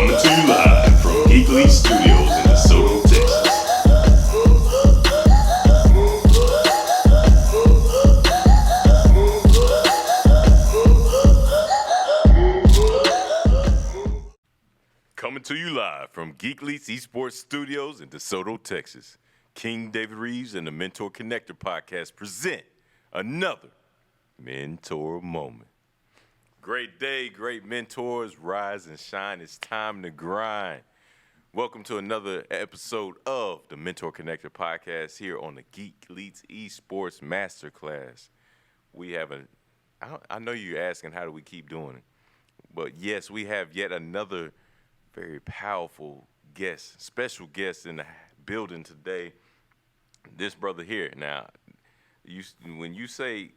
Coming to you live from Geekly Studios in DeSoto, Texas. Coming to you live from Geekly Esports Studios in DeSoto, Texas. King David Reeves and the MentorConnector podcast present another Mentor Moment. Great day, great mentors, rise and shine. It's time to grind. Welcome to another episode of the MentorConnector podcast here on the Geek Leads Esports Masterclass. We have I know you're asking how do we keep doing it, but yes, we have yet another very powerful guest, special guest in the building today. This brother here. Now, when you say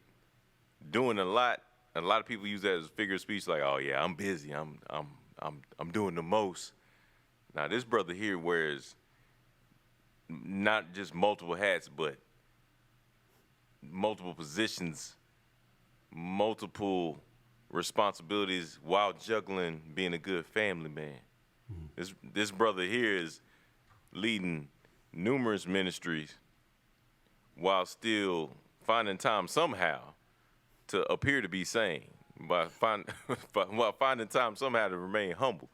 doing a lot of people use that as a figure of speech, like, "Oh yeah, I'm busy. I'm doing the most." Now, this brother here wears not just multiple hats, but multiple positions, multiple responsibilities while juggling being a good family man. This brother here is leading numerous ministries while still finding time somehow to appear to be sane, while finding time somehow to remain humble.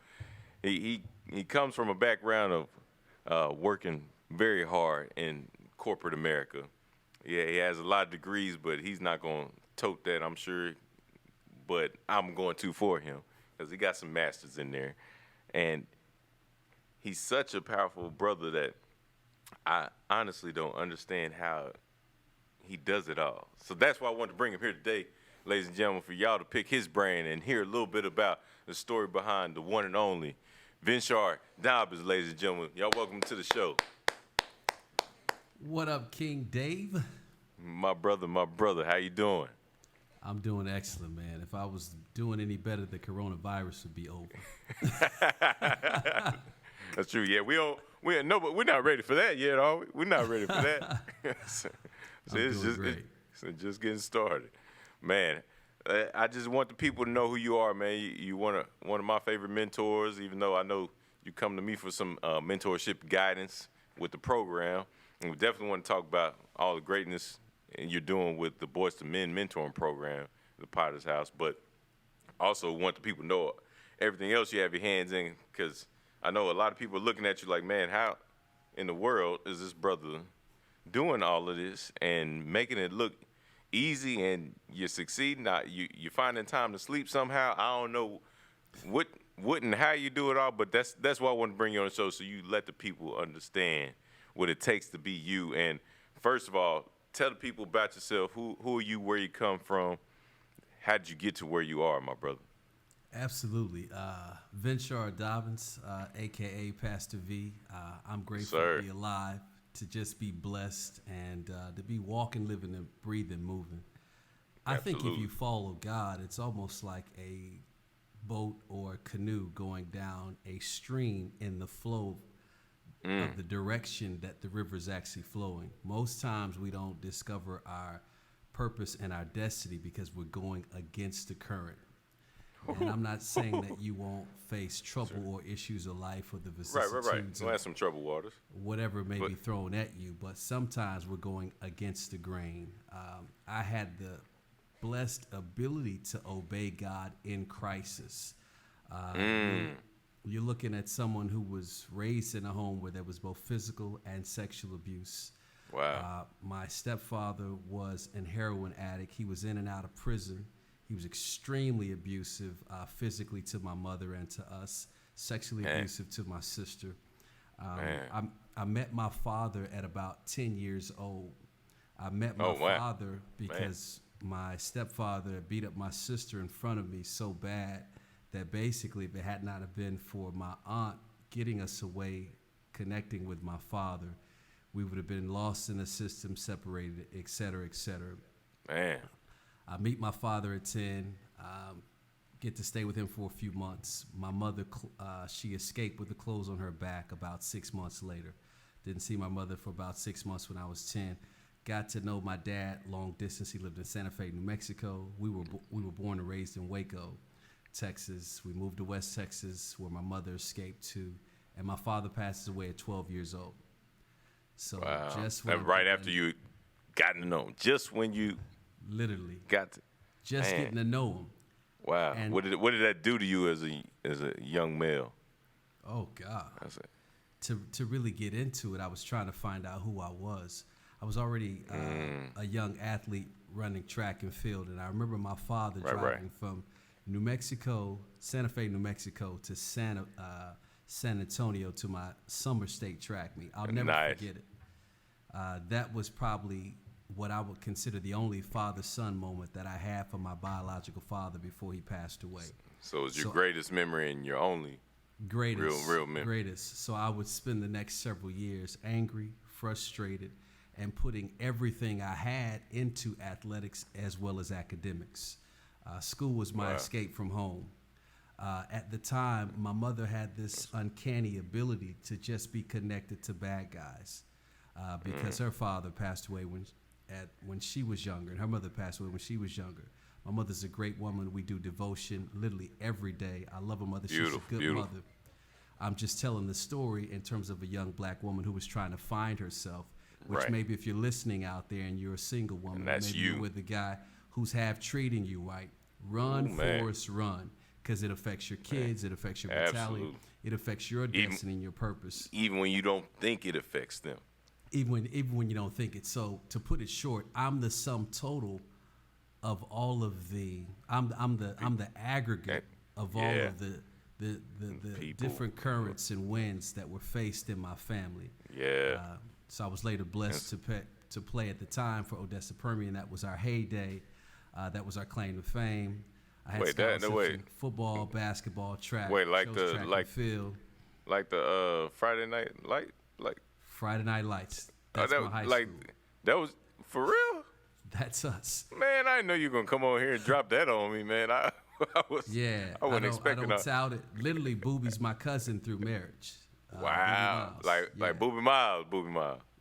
He comes from a background of working very hard in corporate America. Yeah, he has a lot of degrees, but he's not going to tote that, I'm sure. But I'm going to for him because he got some masters in there. And he's such a powerful brother that I honestly don't understand how he does it all. So that's why I wanted to bring him here today, ladies and gentlemen, for y'all to pick his brain and hear a little bit about the story behind the one and only Dobbins, ladies and gentlemen. Y'all welcome to the show. What up, King Dave? My brother, how you doing? I'm doing excellent, man. If I was doing any better, the coronavirus would be over. That's true. Yeah, but we're not ready for that yet, are we? We're not ready for that. It's just getting started, man. I just want the people to know who you are, man. You one of my favorite mentors. Even though I know you come to me for some mentorship guidance with the program, and we definitely want to talk about all the greatness you're doing with the Boys to Men mentoring program, the Potter's House. But also want the people to know everything else you have your hands in, because I know a lot of people are looking at you like, man, how in the world is this brother doing all of this and making it look easy and you're succeeding? Now, you're finding time to sleep somehow. I don't know what and how you do it all, but that's why I want to bring you on the show, so you let the people understand what it takes to be you. And first of all, tell the people about yourself. Who are you, where you come from? How did you get to where you are, my brother? Absolutely. Dobbins, a.k.a. Pastor V. I'm grateful to be alive, to just be blessed, and to be walking, living, and breathing, moving. I think if you follow God, it's almost like a boat or canoe going down a stream in the flow of the direction that the river is actually flowing. Most times we don't discover our purpose and our destiny because we're going against the current. And I'm not saying that you won't face trouble or issues of life or the vicissitudes. Right. You'll have some trouble waters. Whatever may be thrown at you, but sometimes we're going against the grain. I had the blessed ability to obey God in crisis. You're looking at someone who was raised in a home where there was both physical and sexual abuse. Wow. My stepfather was a heroin addict. He was in and out of prison. He was extremely abusive physically to my mother and to us, sexually abusive to my sister. I met my father at about 10 years old. I met my father because my stepfather beat up my sister in front of me so bad that basically if it had not have been for my aunt getting us away, connecting with my father, we would have been lost in the system, separated, et cetera, et cetera. Man. I meet my father at 10, get to stay with him for a few months. My mother, she escaped with the clothes on her back about 6 months later. Didn't see my mother for about 6 months when I was 10. Got to know my dad long distance. He lived in Santa Fe, New Mexico. We were born and raised in Waco. Texas. We moved to West Texas, where my mother escaped to, and my father passes away at 12 years old. So just when right after you gotten to know him, just when you literally got to, getting to know him. Wow. And what did that do to you as a young male? Oh God. That's it. To really get into it, I was trying to find out who I was. I was already a young athlete running track and field, and I remember my father driving from New Mexico, Santa Fe, New Mexico, to San Antonio to my summer state track meet. I'll never forget it. That was probably what I would consider the only father-son moment that I had from my biological father before he passed away. So it was your greatest memory and your only real memory. Greatest. So I would spend the next several years angry, frustrated, and putting everything I had into athletics as well as academics. School was my escape from home. At the time, my mother had this uncanny ability to just be connected to bad guys because her father passed away when she was younger, and her mother passed away when she was younger. My mother's a great woman. We do devotion literally every day. I love her mother. She's a good mother. I'm just telling the story in terms of a young black woman who was trying to find herself, which maybe if you're listening out there and you're a single woman, and that's maybe you. You're with a guy who's half treating you right. Run, Forrest, run, because it affects your kids, it affects your mentality, it affects your destiny and your purpose. Even when you don't think it affects them. Even when you don't think it. So to put it short, I'm the sum total of all of I'm the aggregate of all of the different currents and winds that were faced in my family. So I was later blessed to play at the time for Odessa Permian. That was our heyday. That was our claim to fame. I had scholarships in football, basketball, track. Track and field. Like the Friday Night Light, Friday Night Lights. That's my high school. That was for real. That's us. Man, I didn't know you were gonna come on here and drop that on me, man. I wasn't expecting that. I don't tout it. Literally, Boobie's my cousin through marriage. Wow. Like Boobie Miles.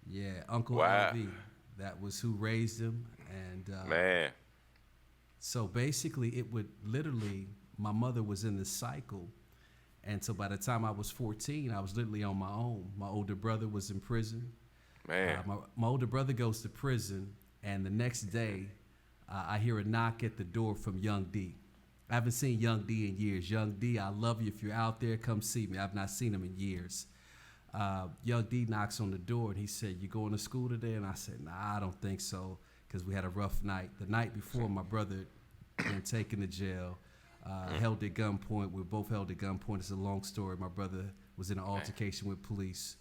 Yeah, Uncle LV. That was who raised him. And man. So basically, it would literally, my mother was in this cycle. And so by the time I was 14, I was literally on my own. My older brother was in prison. Man. My older brother goes to prison, and the next day, I hear a knock at the door from Young D. I haven't seen Young D in years. Young D, I love you. If you're out there, come see me. I've not seen him in years. Young D knocks on the door, and he said, "You going to school today?" And I said, "Nah, I don't think so," because we had a rough night. The night before, my brother been taken to jail, held at gunpoint. We were both held at gunpoint. It's a long story. My brother was in an altercation with police.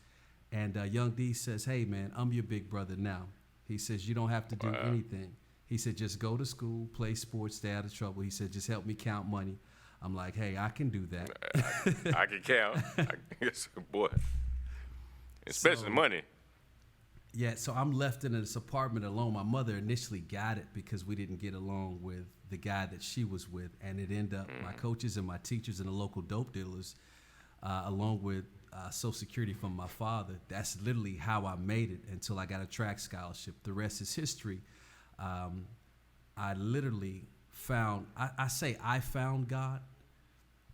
And Young D says, "Hey, man, I'm your big brother now." He says, "You don't have to do anything." He said, "Just go to school, play sports, stay out of trouble." He said, "Just help me count money." I'm like, "Hey, I can do that." I can count. Yes, boy. Especially money. Yeah, so I'm left in this apartment alone. My mother initially got it because we didn't get along with the guy that she was with. And it ended up my coaches and my teachers and the local dope dealers, along with Social Security from my father. That's literally how I made it until I got a track scholarship. The rest is history. I literally found, I say I found God.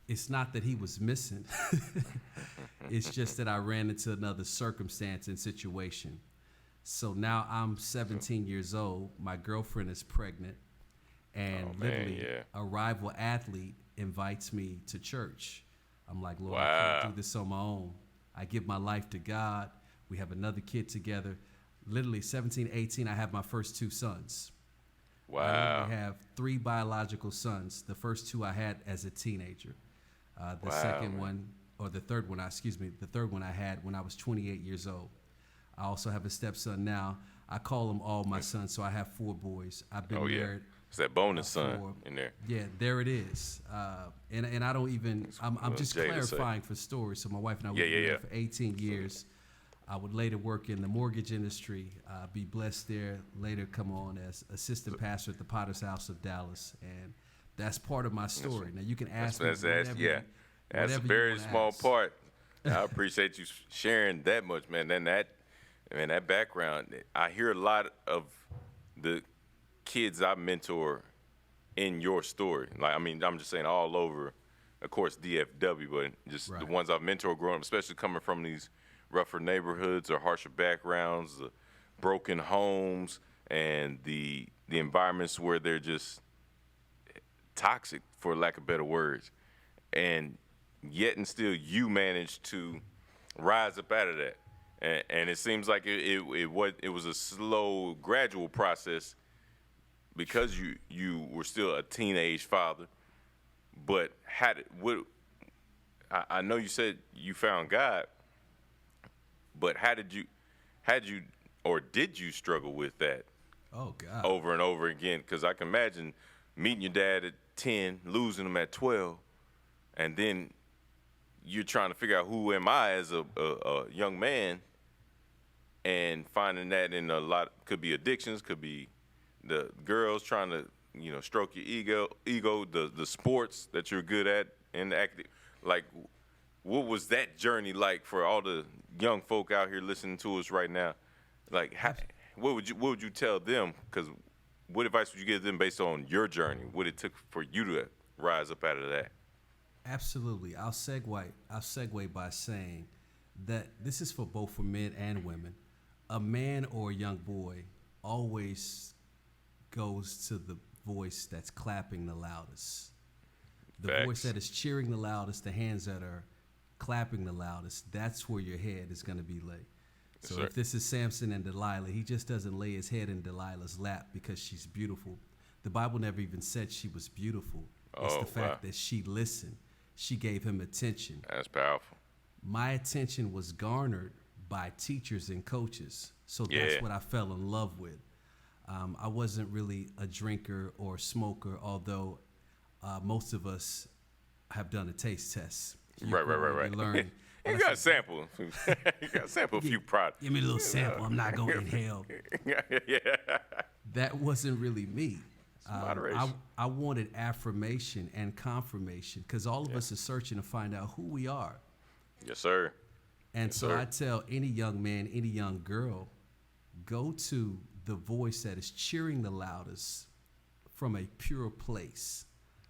It's not that he was missing. It's just that I ran into another circumstance and situation. So now I'm 17 years old. My girlfriend is pregnant. And literally a rival athlete invites me to church. I'm like, "Lord, I can't do this on my own." I give my life to God. We have another kid together. Literally 17, 18, I have my first two sons. Wow. I literally have 3 biological sons. The first 2 I had as a teenager. The second one, or the third one, the third one I had when I was 28 years old. I also have a stepson now. I call them all my sons, so I have 4 boys. I've been married. It's that bonus son in there. Yeah, there it is. And I don't even, I'm just clarifying for stories. So my wife and I were married for 18 years. I would later work in the mortgage industry, be blessed there, later come on as assistant pastor at the Potter's House of Dallas. And that's part of my story. Now, you can ask me whatever that's a very small part. I appreciate you sharing that much, man. Then that background, I hear a lot of the kids I mentor in your story? Like, I mean, I'm just saying all over, of course, DFW, but just the ones I've mentored growing up, especially coming from these rougher neighborhoods or harsher backgrounds, the broken homes, and the environments where they're just toxic, for lack of better words. And yet and still you managed to rise up out of that. And it seems like it was a slow, gradual process because you were still a teenage father. But I know you said you found God, but did you struggle with that? Oh, God. Over and over again? Because I can imagine meeting your dad at 10, losing him at 12, and then you're trying to figure out who am I as a young man, and finding that in a lot, could be addictions, could be the girls trying to, stroke your ego, the sports that you're good at, and the active. Like, what was that journey like for all the young folk out here listening to us right now? Like, what would you tell them? Because what advice would you give them based on your journey, what it took for you to rise up out of that? Absolutely. I'll segue by saying that this is for men and women. A man or a young boy always goes to the voice that's clapping the loudest. The Facts. Voice that is cheering the loudest, the hands that are clapping the loudest, that's where your head is going to be laid. So Yes, if this is Samson and Delilah, he just doesn't lay his head in Delilah's lap because she's beautiful. The Bible never even said she was beautiful. It's the fact that she listened. She gave him attention. That's powerful. My attention was garnered by teachers and coaches. So that's what I fell in love with. I wasn't really a drinker or smoker, although most of us have done a taste test. Right. Learn. You got to sample. You got to sample a few products. Give me a little sample. I'm not going to inhale. Yeah. That wasn't really me. Moderation. I wanted affirmation and confirmation because all of us are searching to find out who we are. Yes, sir. And so I tell any young man, any young girl, go to the voice that is cheering the loudest from a pure place.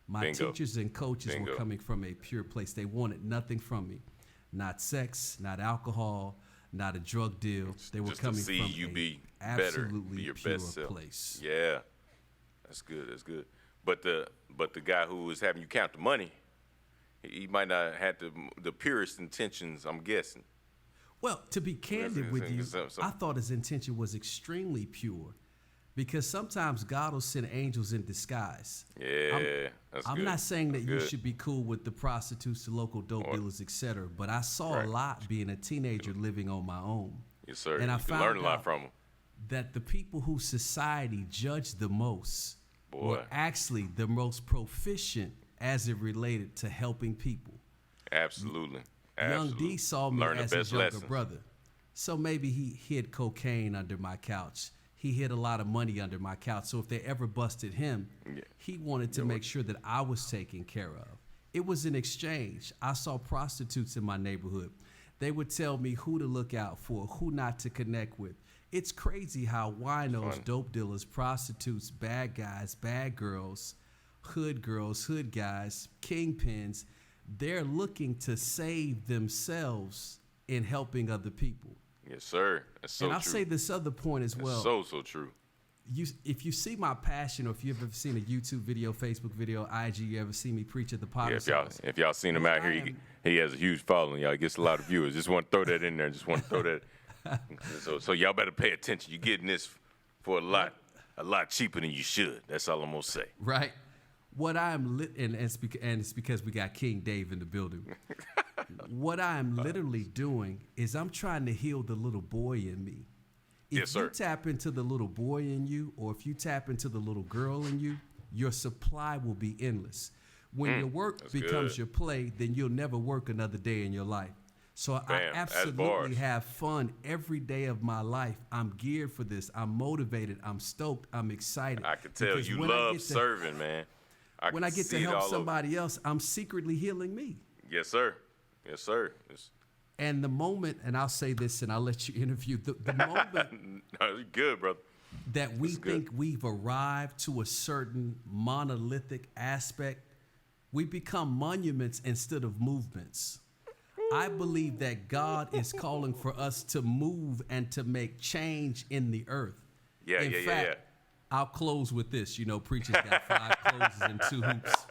My teachers and coaches were coming from a pure place. They wanted nothing from me. Not sex, not alcohol, not a drug deal. They were coming from you be absolutely be your pure best self. place. Yeah, that's good. But the guy who was having you count the money, he might not have had the purest intentions, I'm guessing. Well, to be candid with you, I thought his intention was extremely pure. Because sometimes God will send angels in disguise. Yeah, I'm not saying that you should be cool with the prostitutes, the local dope dealers, etc. But I saw a lot being a teenager living on my own. Yes, sir. And I found learn a lot from them. That the people who society judged the most were actually the most proficient as it related to helping people. Absolutely. Young D saw me as his younger brother. So maybe he hid cocaine under my couch. He hid a lot of money under my couch. So if they ever busted him, he wanted to make sure that I was taken care of. It was an exchange. I saw prostitutes in my neighborhood. They would tell me who to look out for, who not to connect with. It's crazy how winos, dope dealers, prostitutes, bad guys, bad girls, hood guys, kingpins, they're looking to save themselves in helping other people. Yes, sir. That's so true. And I'll say this other point as well. So true. If you see my passion, or if you've ever seen a YouTube video, Facebook video, IG, you ever see me preach at the Potter's House. If y'all seen him out here, he has a huge following. Y'all, he gets a lot of viewers. Just want to throw that in there. So y'all better pay attention. You're getting this for a lot cheaper than you should. That's all I'm gonna say. Right. What I'm and it's because we got King Dave in the building. What I'm literally doing is I'm trying to heal the little boy in me. If you tap into the little boy in you, or if you tap into the little girl in you, your supply will be endless. When your work becomes your play, then you'll never work another day in your life. So I absolutely have fun every day of my life. I'm geared for this. I'm motivated. I'm stoked. I'm excited. I can tell you love serving, man. When I get to help somebody else, I'm secretly healing me. Yes, sir. Yes, sir. And the moment, and I'll say this and I'll let you interview, the moment. No, you're good, brother. that we think we've arrived to a certain monolithic aspect, we become monuments instead of movements. I believe that God is calling for us to move and to make change in the earth. In fact, I'll close with this. You know, preachers got 5 closes and 2 hoops.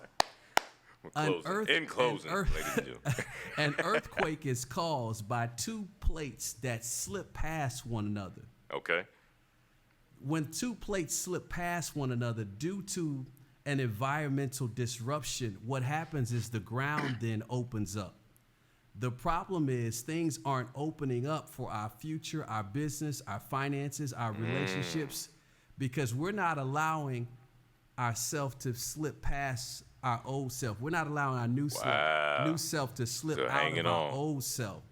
In closing, ladies and gentlemen. An earthquake is caused by 2 plates that slip past one another. Okay. When 2 plates slip past one another due to an environmental disruption, what happens is the ground then opens up. The problem is things aren't opening up for our future, our business, our finances, our relationships, because we're not allowing ourselves to slip past our old self. We're not allowing our new self to slip out of our old self.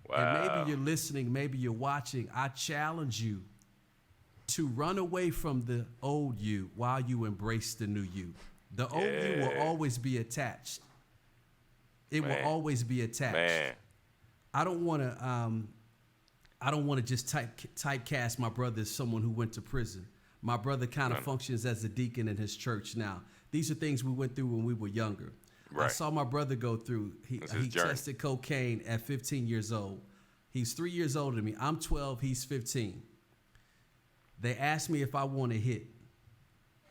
Wow. And maybe you're listening, maybe you're watching. I challenge you to run away from the old you while you embrace the new you. The old you will always be attached. It will always be attached. Man. I don't want to just typecast my brother as someone who went to prison. My brother kind of functions as a deacon in his church now. These are things we went through when we were younger. Right. I saw my brother go through. He tested cocaine at 15 years old. He's 3 years older than me. I'm 12. He's 15. They asked me if I want to hit.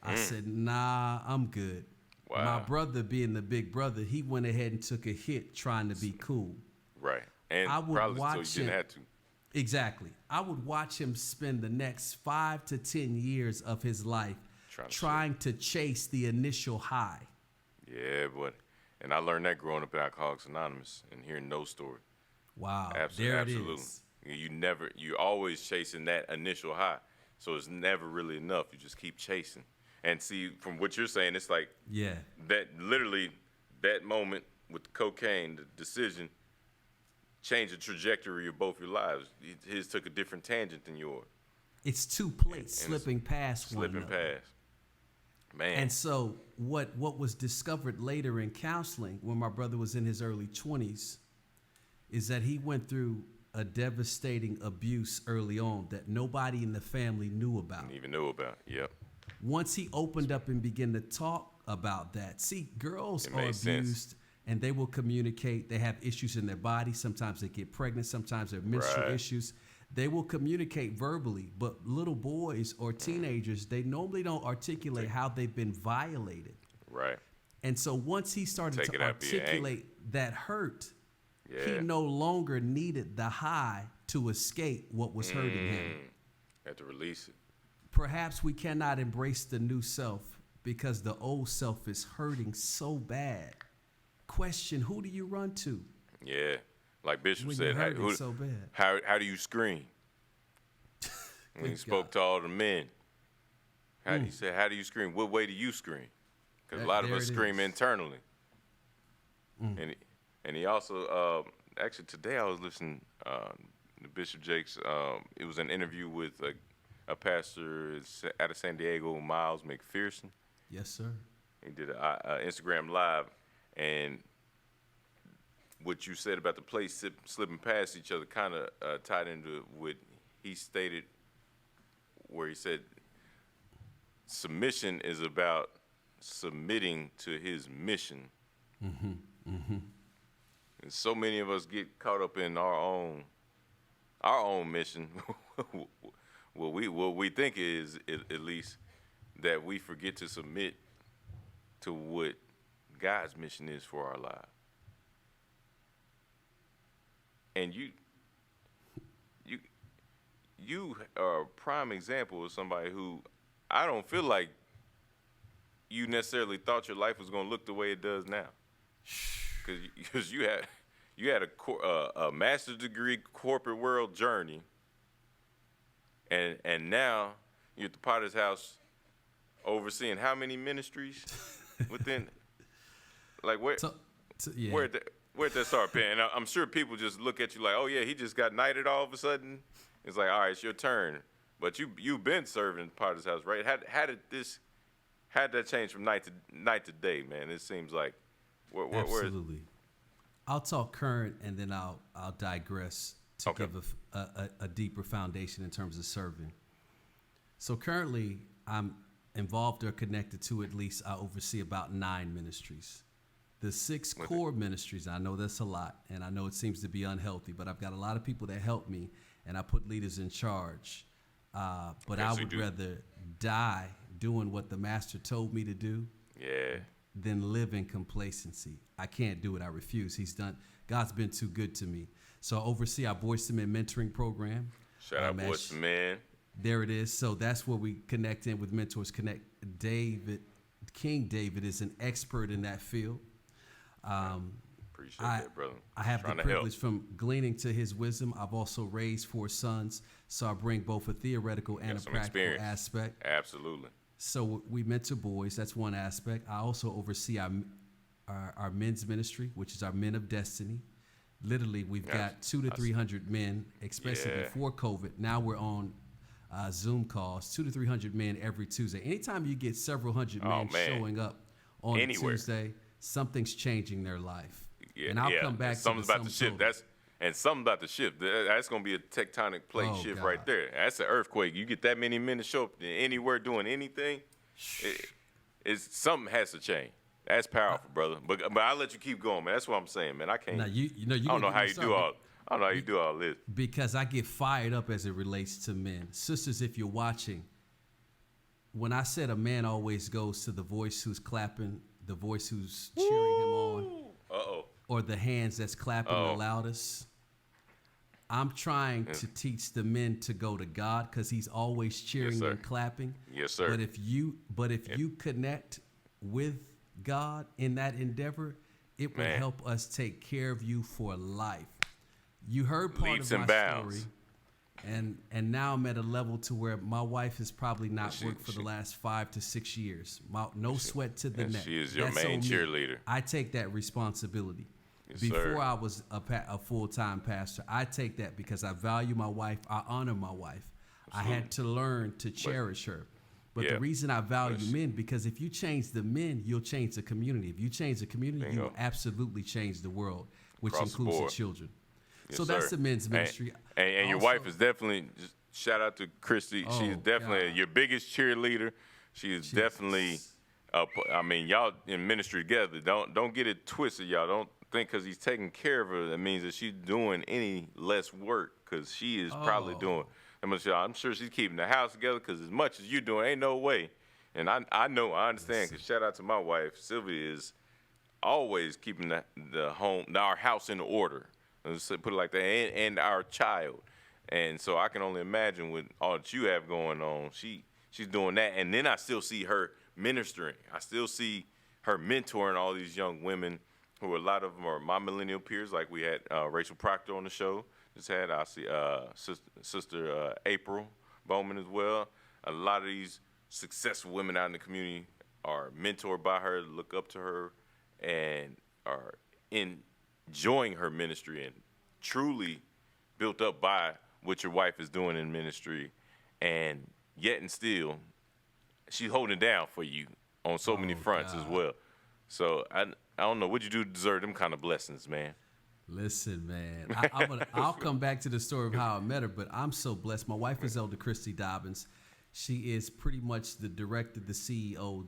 I said, nah, I'm good. Wow. My brother, being the big brother, he went ahead and took a hit trying to be cool. Right. And I would probably watch so you didn't have to. Exactly. I would watch him spend the next 5 to 10 years of his life trying to chase the initial high. Yeah, but and I learned that growing up at Alcoholics Anonymous and hearing no story. Wow. Absolutely. There it is. You're always chasing that initial high. So it's never really enough. You just keep chasing. And see, from what you're saying, it's like that literally that moment with the cocaine, the decision, changed the trajectory of both your lives. His took a different tangent than yours. It's 2 plates slipping past one another. Slipping past. Man. And so what was discovered later in counseling when my brother was in his early 20s is that he went through a devastating abuse early on that nobody in the family knew about. Didn't even know about. Yep. Once he opened up and began to talk about that, see, girls are abused and they will communicate. They have issues in their body. Sometimes they get pregnant. Sometimes they're menstrual issues. They will communicate verbally, but little boys or teenagers, they normally don't articulate how they've been violated. Right. And so once he started to articulate that hurt, he no longer needed the high to escape what was hurting him. Had to release it. Perhaps we cannot embrace the new self because the old self is hurting so bad. Question, who do you run to? Yeah. Like Bishop said, so bad. How do you scream? When he spoke to all the men, he said, how do you scream? What way do you scream? Because a lot of us scream internally. And he also, actually today I was listening to Bishop Jakes. It was an interview with a pastor out of San Diego, Miles McPherson. Yes, sir. He did an Instagram Live, and what you said about the plates slipping past each other kind of tied into what he stated, where he said submission is about submitting to his mission. And so many of us get caught up in our own mission. what we think is at least that we forget to submit to what God's mission is for our lives. And you are a prime example of somebody who I don't feel like you necessarily thought your life was going to look the way it does now. Because you had a master's degree corporate world journey, and now you're at the Potter's house overseeing how many ministries within, like where'd that start, Pen? And I'm sure people just look at you like, oh yeah, he just got knighted all of a sudden. It's like, all right, it's your turn. But you've been serving at Potter's house, right? How did that change from night to day, man? It seems like absolutely. I'll talk current and then I'll digress to give a deeper foundation in terms of serving. So currently, I'm involved or connected to at least, I oversee about 9 ministries. The 6 core ministries, I know that's a lot, and I know it seems to be unhealthy, but I've got a lot of people that help me, and I put leaders in charge. But I would rather die doing what the master told me to do than live in complacency. I can't do it. I refuse. God's been too good to me. So I oversee our Voice to Men mentoring program. Shout out Voice to Men. There it is. So that's where we connect in with Mentors Connect. King David is an expert in that field. Appreciate that, brother. I have the privilege from gleaning to his wisdom. I've also raised 4 sons, so I bring both a theoretical and a practical aspect. Absolutely. So we mentor boys. That's one aspect. I also oversee our men's ministry, which is our Men of Destiny. Literally, we've got 200 to 300 men, especially before COVID. Now we're on Zoom calls, 200 to 300 men every Tuesday. Anytime you get several hundred men showing up on a Tuesday, something's changing their life. Yeah, and I'll come back to something's about to shift. Something about to shift. That's going to be a tectonic plate shift right there. That's an earthquake. You get that many men to show up anywhere doing anything, something has to change. That's powerful, brother. But I'll let you keep going, man. That's what I'm saying, man. I can't. Now, I don't know how you do all. I don't know how you do all this. Because I get fired up as it relates to men. Sisters, if you're watching, when I said a man always goes to the voice who's clapping, the voice who's cheering him on, or the hands that's clapping the loudest, I'm trying to teach the men to go to God because he's always cheering and clapping. Yes, sir. But if you connect with God in that endeavor, it will help us take care of you for life. You heard part of my story, and now I'm at a level to where my wife has probably not worked for the last 5 to 6 years. No sweat to the neck. She is your main cheerleader. I take that responsibility. Yes, Before sir. I was a full-time pastor, I take that because I value my wife. I honor my wife. Absolutely. I had to learn to cherish her. But the reason I value men, because if you change the men, you'll change the community. If you change the community, you will absolutely change the world, which includes the children. Yes, so that's the men's ministry. And your wife is definitely, shout out to Christy. She's definitely your biggest cheerleader. She is definitely, y'all in ministry together. Don't get it twisted, y'all. Don't think because he's taking care of her, that means that she's doing any less work, because she is probably doing. I'm sure she's keeping the house together, because as much as you're doing, ain't no way. And I understand, because shout out to my wife. Sylvia is always keeping the home, our house in order. Let's put it like that, and our child. And so I can only imagine with all that you have going on, she's doing that. And then I still see her ministering. I still see her mentoring all these young women who a lot of them are my millennial peers, like we had Rachel Proctor on the show. I see Sister April Bowman as well. A lot of these successful women out in the community are mentored by her, look up to her, and are enjoying her ministry and truly built up by what your wife is doing in ministry. And yet and still, she's holding it down for you on so many fronts as well. So I don't know what you do to deserve them kind of blessings, man. Listen, man, I'll come back to the story of how I met her, but I'm so blessed. My wife is Elder Christy Dobbins. She is pretty much the director, the CEO,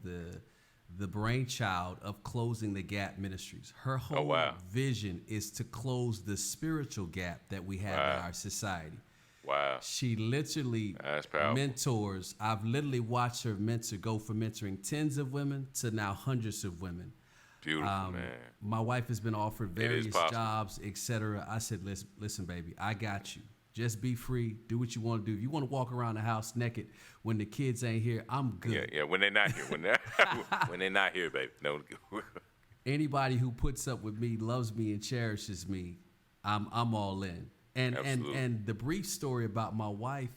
the brainchild of Closing the Gap Ministries. Her whole vision is to close the spiritual gap that we have in our society. Wow. She literally mentors. I've literally watched her go from mentoring tens of women to now hundreds of women. Beautiful, man. My wife has been offered various jobs, etc. I said, listen, baby, I got you. Just be free. Do what you want to do. If you want to walk around the house naked when the kids ain't here, I'm good. Yeah, when they're not here. When they're not here, baby. No. Anybody who puts up with me, loves me, and cherishes me, I'm all in. And the brief story about my wife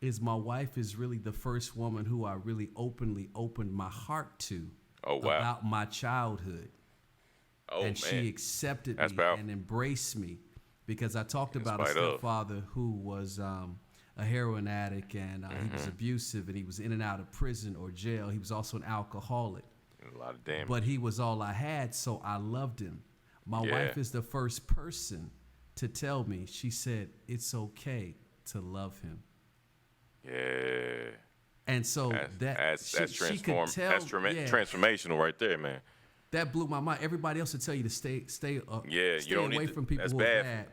is really the first woman who I really openly opened my heart to about my childhood. And she accepted me and embraced me, because I talked about a stepfather who was a heroin addict, and he was abusive, and he was in and out of prison or jail. He was also an alcoholic. A lot of damage. But he was all I had, so I loved him. My wife is the first person to tell me, she said, it's okay to love him. Yeah. And so that's she could tell, transformational right there, man. That blew my mind. Everybody else would tell you to stay you don't away need from people that's who are bad. bad.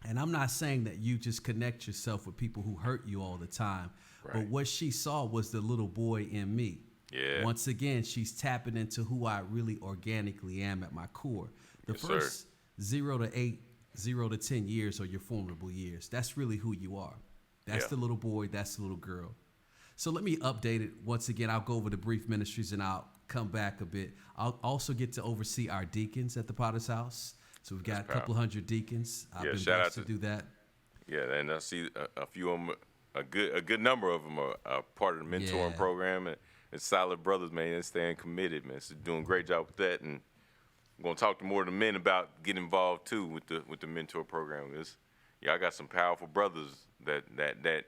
And I'm not saying that you just connect yourself with people who hurt you all the time. Right. But what she saw was the little boy in me. Yeah. Once again, she's tapping into who I really organically am at my core. The first 0 to 8, 0 to 10 years are your formidable years. That's really who you are. That's the little boy. That's the little girl. So let me update it once again. I'll go over the brief ministries and I'll come back a bit. I'll also get to oversee our deacons at the Potter's House. So we've got a couple hundred deacons. I've been blessed to do that. Yeah, and I see a few of them, a good number of them are part of the mentoring program, and solid brothers, man. They're staying committed, man. So doing a great job with that, and I'm gonna talk to more of the men about getting involved too with the mentor program. I got some powerful brothers that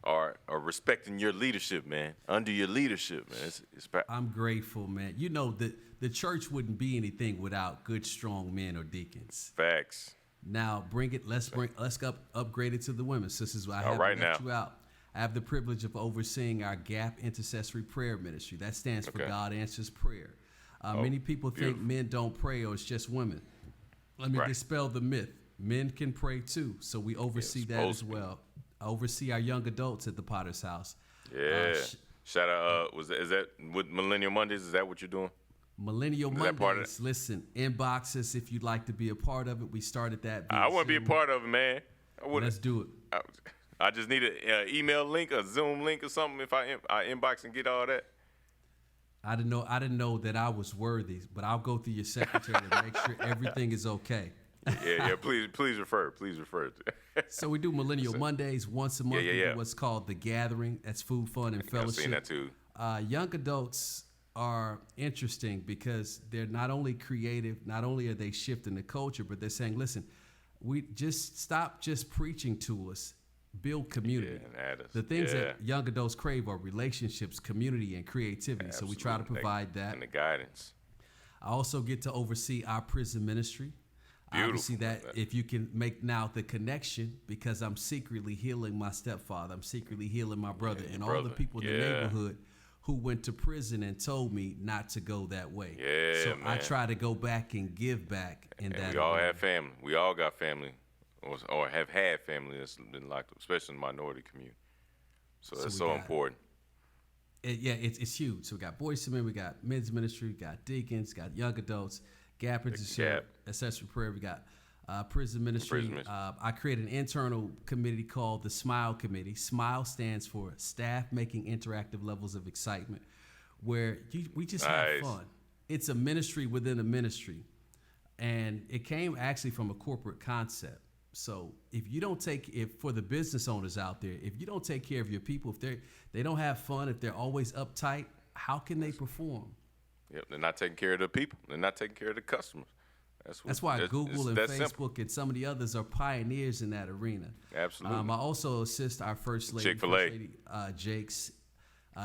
are respecting your leadership, man. Under your leadership, man. I'm grateful, man. You know the church wouldn't be anything without good, strong men or deacons. Facts. Now let's upgrade it to the women. Sisters, I have left you out. I have the privilege of overseeing our Gap Intercessory Prayer Ministry. That stands for God Answers Prayer. Many people think men don't pray or it's just women. Let me dispel the myth. Men can pray too, so we oversee that as well. I oversee our young adults at the Potter's House. Yeah. Shout out. Is that with Millennial Mondays? Is that what you're doing? Millennial Mondays. Listen, inbox us if you'd like to be a part of it. We started that. I want to be a part of it, man. Let's do it. I just need an email link, a Zoom link, or something. If I inbox and get all that. I didn't know that I was worthy, but I'll go through your secretary to make sure everything is okay. Yeah. Please refer. So we do Millennial Mondays once a month. We do what's called The Gathering. That's food, fun, and fellowship. I've seen that too. Young adults are interesting because they're not only creative, not only are they shifting the culture, but they're saying, listen, we just stop just preaching to us, build community. The things that young adults crave are relationships, community, and creativity. Absolutely. So we try to provide that. And the guidance. I also get to oversee our prison ministry. Beautiful. Obviously, that if you can make now the connection, because I'm secretly healing my stepfather, I'm secretly healing my brother, and all the people in the neighborhood who went to prison and told me not to go that way. Yeah, so man. I try to go back and give back in that. We all have family. We all got family, or have had family that's been locked up, especially in the minority community. So that's so important. It's huge. So we got boys to men, we got men's ministry, we got deacons, got young adults. Gap Intercessory Prayer. We got prison ministry. I created an internal committee called the SMILE Committee. SMILE stands for Staff Making Interactive Levels of Excitement, where we just have fun. It's a ministry within a ministry, and it came actually from a corporate concept. So if you don't for the business owners out there, if you don't take care of your people, if they don't have fun, if they're always uptight, how can they perform? Yep, they're not taking care of the people. They're not taking care of the customers. That's why Google and Facebook and some of the others are pioneers in that arena. Absolutely. I also assist our First Lady, Jake's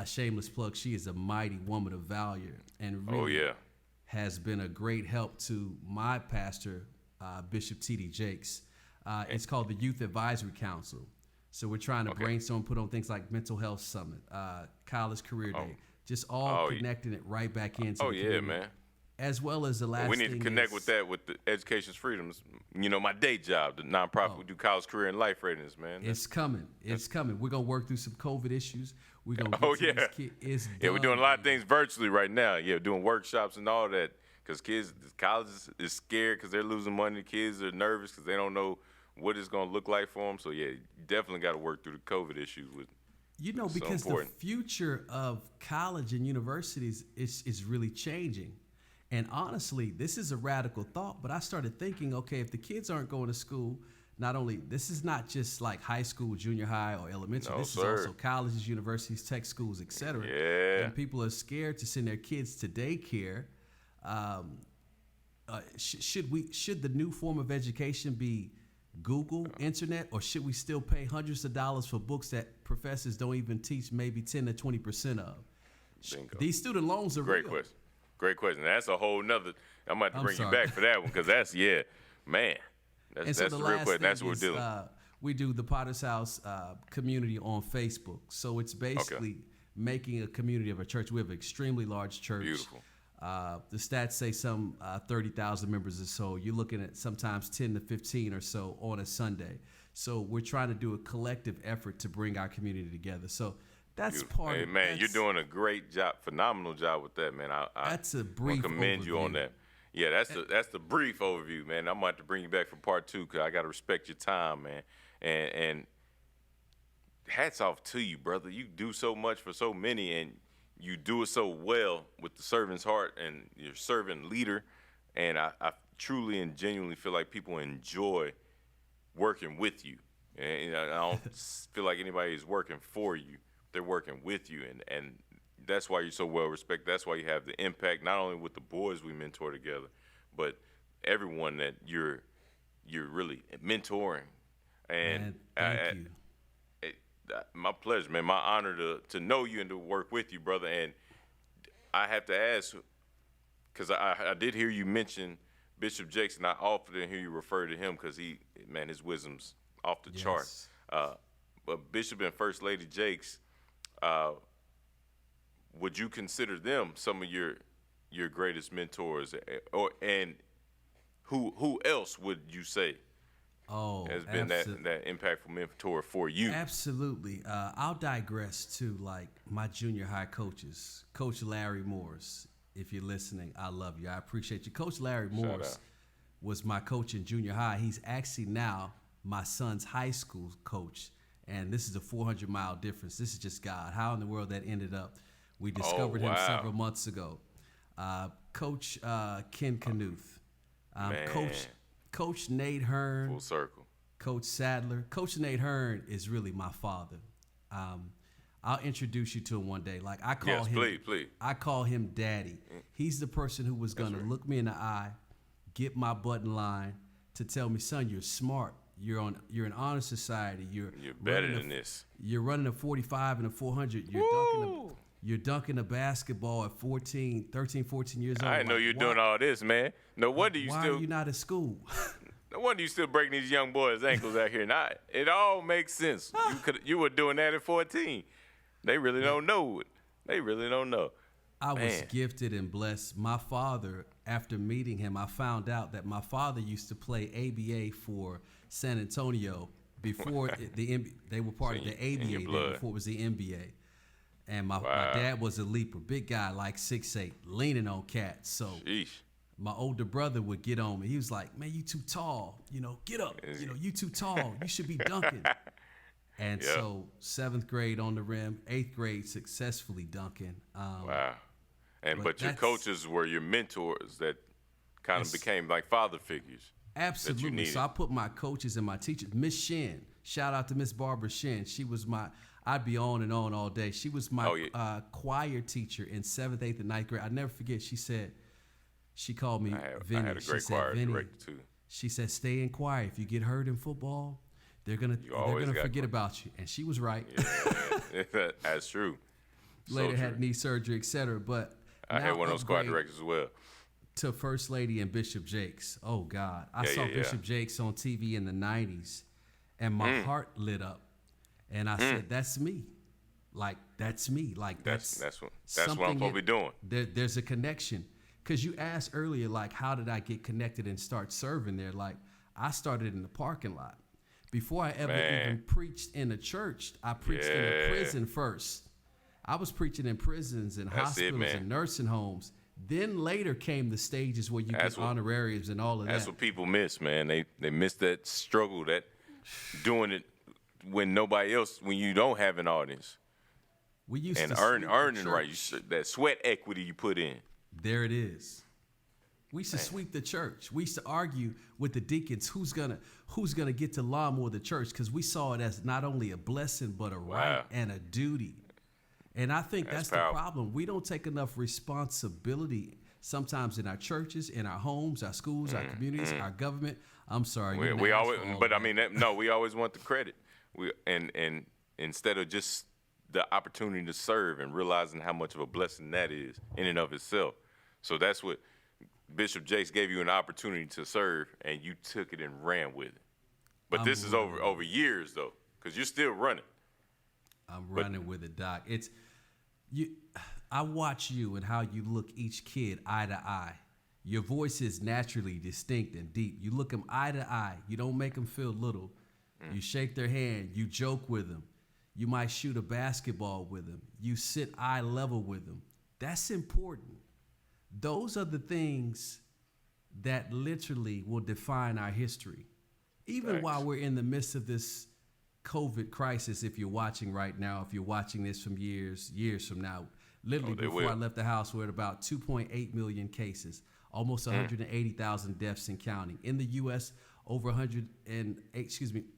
shameless plug. She is a mighty woman of value and really has been a great help to my pastor, Bishop T.D. Jakes. It's called the Youth Advisory Council. So we're trying to brainstorm, put on things like Mental Health Summit, College Career Day. Just all connecting it right back into the community. Man. As well as the last we need to connect with that with the Education's Freedoms. You know, my day job, the nonprofit, we do college, career, and life readiness, man. It's coming. We're going to work through some COVID issues. We're going to get to these kids. We're doing a lot of things virtually right now. Yeah, doing workshops and all that. Because college is scared because they're losing money. Kids are nervous because they don't know what it's going to look like for them. So, you definitely got to work through the COVID issues with. Because the future of college and universities is really changing. And honestly, this is a radical thought, but I started thinking, okay, if the kids aren't going to school, this is not just like high school, junior high, or elementary. This is also colleges, universities, tech schools, et cetera. Yeah. And people are scared to send their kids to daycare. Should the new form of education be Google, internet, or should we still pay hundreds of dollars for books that professors don't even teach maybe 10 to 20% of? Bingo. These student loans are Great real. Great question. That's a whole nother. I'm about to bring you back for that one because that's man. That's the real question. That's what we're doing. We do the Potter's House community on Facebook. So it's basically making a community of a church. We have an extremely large church. Beautiful. The stats say some 30,000 members or so. You're looking at sometimes 10 to 15 or so on a Sunday. So we're trying to do a collective effort to bring our community together. So that's Beautiful. part hey, of it. Man, you're doing a great job, phenomenal job with that, man. That's a brief commend overview. you on that. Yeah, that's the brief overview, man. I'm going to have to bring you back for part 2 because I got to respect your time, man. And hats off to you, brother. You do so much for so many, and you do it so well with the servant's heart and your servant leader. And I truly and genuinely feel like people enjoy working with you. And I don't feel like anybody is working for you. They're working with you. And that's why you're so well respected. That's why you have the impact, not only with the boys we mentor together, but everyone that you're really mentoring. And man, thank you. My pleasure, man. My honor to know you and to work with you, brother. And I have to ask, because I did hear you mention Bishop Jakes, and I often hear you refer to him because his wisdom's off the chart. But Bishop and First Lady Jakes, would you consider them some of your greatest mentors, and who else would you say has been that impactful mentor for you? Absolutely. I'll digress to like my junior high coaches. Coach Larry Morris, if you're listening, I love you. I appreciate you. Coach Larry Morris was my coach in junior high. He's actually now my son's high school coach, and this is a 400-mile difference. This is just God. How in the world that ended up? We discovered him several months ago. Coach Ken Knuth, Coach Nate Hearn. Full circle. Coach Sadler. Coach Nate Hearn is really my father. I'll introduce you to him one day. Like I call him, please. I call him Daddy. He's the person who was gonna look me in the eye, get my butt in line to tell me, son, you're smart. You're in honor society. You're better than this. You're running a 45 and a 400. You're dunking a basketball at 13, 14 years old. I didn't know you were doing all this, man. No wonder you Why are you not at school? No wonder you still breaking these young boys' ankles out here. Now, it all makes sense. You were doing that at 14. They really don't know it. They really don't know. I was gifted and blessed. My father, after meeting him, I found out that my father used to play ABA for San Antonio before they were part of the ABA before it was the NBA. And my dad was a leaper, big guy, like 6'8", leaning on cats. So my older brother would get on me. He was like, man, you too tall. Get up. You too tall. You should be dunking. And so 7th grade on the rim, 8th grade successfully dunking. But your coaches were your mentors that kind of became like father figures. Absolutely. So I put my coaches and my teachers. Miss Shin, shout out to Miss Barbara Shin. She was I'd be on and on all day. She was my choir teacher in 7th, 8th, and 9th grade. I never forget. She called me Vinny. I had a great choir director too. She said, stay in choir. If you get hurt in football, they're gonna forget about you. And she was right. Yeah, that's true. Later had knee surgery, etc. But I had one of those choir directors as well. To First Lady and Bishop Jakes. Oh God, I saw Bishop Jakes on TV in the 90s, and my heart lit up. And I said, that's me. Like, that's me. Like, that's what I'm supposed to be doing. There's a connection. Because you asked earlier, like, how did I get connected and start serving there? Like, I started in the parking lot. Before I ever even preached in a church, I preached in a prison first. I was preaching in prisons and hospitals and nursing homes. Then later came the stages where you get honorariums and all of that. That's what people miss, man. They miss that struggle, that doing it when nobody else, when you don't have an audience. We used to earning right, that sweat equity you put in. There it is. We used to sweep the church. We used to argue with the deacons who's gonna get to lawnmower the church, because we saw it as not only a blessing but a right and a duty. And I think that's the problem. We don't take enough responsibility sometimes in our churches, in our homes, our schools, our communities, our government. I'm sorry. We always, but I mean, we always want the credit. And instead of just the opportunity to serve and realizing how much of a blessing that is in and of itself. So that's what Bishop Jakes gave you, an opportunity to serve, and you took it and ran with it. But this is over years though, because you're still running. I'm running with it, Doc. I watch you and how you look each kid eye to eye. Your voice is naturally distinct and deep. You look them eye to eye. You don't make them feel little. You shake their hand. You joke with them. You might shoot a basketball with them. You sit eye level with them. That's important. Those are the things that literally will define our history. Even Thanks. while we're in the midst of this COVID crisis, if you're watching right now, if you're watching this from years from now, literally before I left the house, we're at about 2.8 million cases, almost 180,000 deaths and counting. In the U.S.,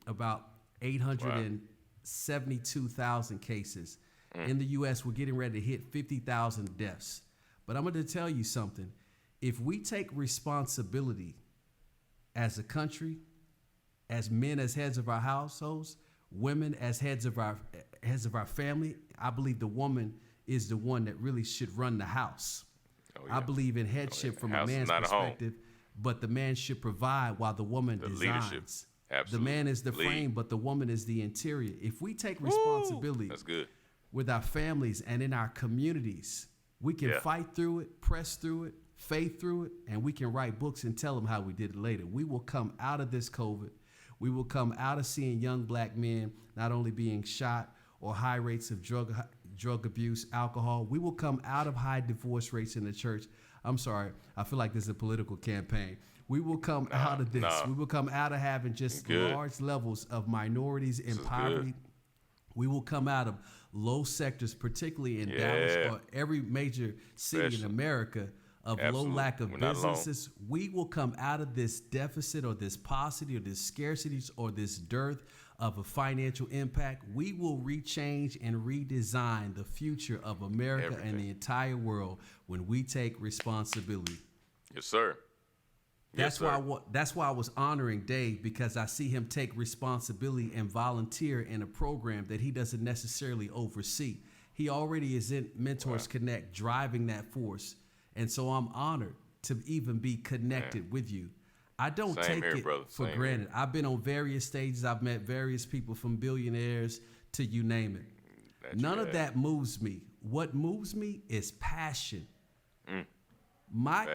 about 872,000 cases. In the U.S., we're getting ready to hit 50,000 deaths. But I'm going to tell you something. If we take responsibility as a country, as men as heads of our households, women as heads of our family, I believe the woman is the one that really should run the house. Oh, yeah. I believe in headship from a man's perspective, but the man should provide while the woman designs. Leadership. Absolutely. The man is the frame, but the woman is the interior. If we take responsibility that's good. with our families and in our communities, we can fight through it, press through it, faith through it, and we can write books and tell them how we did it later. We will come out of this COVID. We will come out of seeing young black men not only being shot or high rates of drug abuse, alcohol. We will come out of high divorce rates in the church. I'm sorry, I feel like this is a political campaign. We will come out of this. We will come out of having just large levels of minorities in poverty. We will come out of low sectors, particularly in Dallas or every major city in America, of low lack of businesses. We will come out of this deficit or this paucity or this scarcity or this dearth of a financial impact. We will rechange and redesign the future of America and the entire world when we take responsibility. Yes, sir. That's why I was honoring Dave, because I see him take responsibility and volunteer in a program that he doesn't necessarily oversee. He already is in Mentors Connect, driving that force. And so I'm honored to even be connected with you. I don't take it for granted. I've been on various stages. I've met various people, from billionaires to you name it. None of that moves me. What moves me is passion. My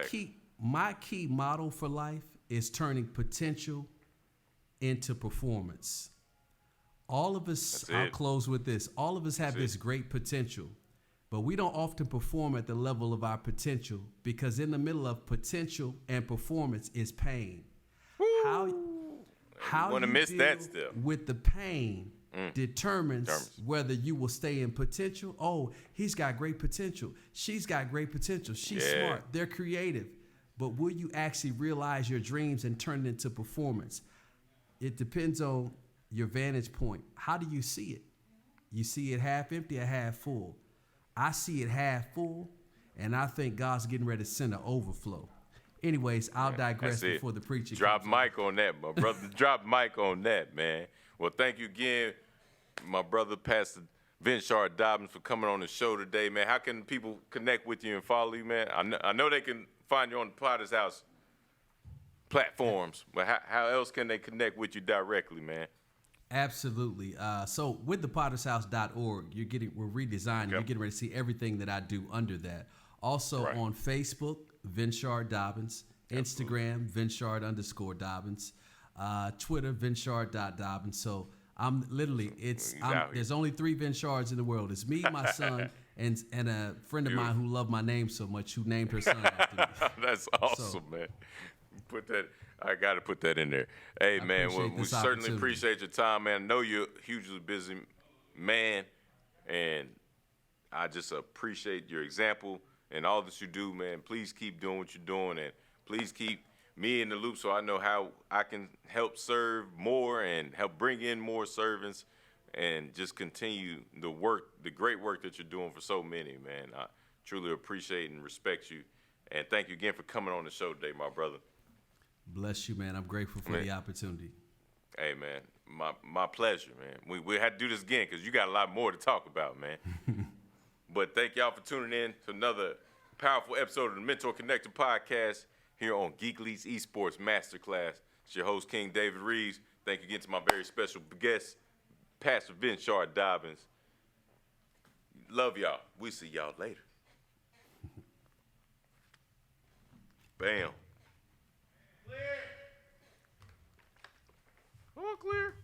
key model for life is turning potential into performance. All of us, I'll close with this. All of us have this great potential, but we don't often perform at the level of our potential, because in the middle of potential and performance is pain. How you deal with the pain determines whether you will stay in potential. Oh, he's got great potential. She's got great potential. She's smart. They're creative. But will you actually realize your dreams and turn it into performance? It depends on your vantage point. How do you see it? You see it half empty or half full? I see it half full, and I think God's getting ready to send an overflow. Anyways, I'll digress before the preacher Drop mic on that, my brother. Drop mic on that, man. Well, thank you again, my brother, Pastor Vinchard Dobbins, for coming on the show today, man. How can people connect with you and follow you, man? I know they can find you on the Potter's House platforms, but how else can they connect with you directly, man? Absolutely. So with the pottershouse.org, we're redesigning. You're getting ready to see everything that I do under that. Also on Facebook, Vinchard Dobbins, Instagram, Vinchard_Dobbins, Twitter, Vinchard.Dobbins. So I'm literally, there's only 3 Vinchards in the world. It's me, my son, and a friend of mine who loved my name so much, who named her son after me. That's awesome, man. I got to put that in there. Hey, man, we certainly appreciate your time, man. I know you're a hugely busy man, and I just appreciate your example and all that you do, man. Please keep doing what you're doing, and please keep me in the loop so I know how I can help serve more and help bring in more servants and just continue the great work that you're doing for so many, man. I truly appreciate and respect you, and thank you again for coming on the show today, my brother. Bless you, man. I'm grateful for the opportunity. Hey, man, my pleasure, man. We had to do this again because you got a lot more to talk about, man. But thank y'all for tuning in to another powerful episode of the MentorConnector podcast here on Geek Leads Esports Masterclass. It's your host, King David Reeves. Thank you again to my very special guest, Pastor Vinchard Dobbins. Love y'all. We see y'all later. Bam. Clear. All clear.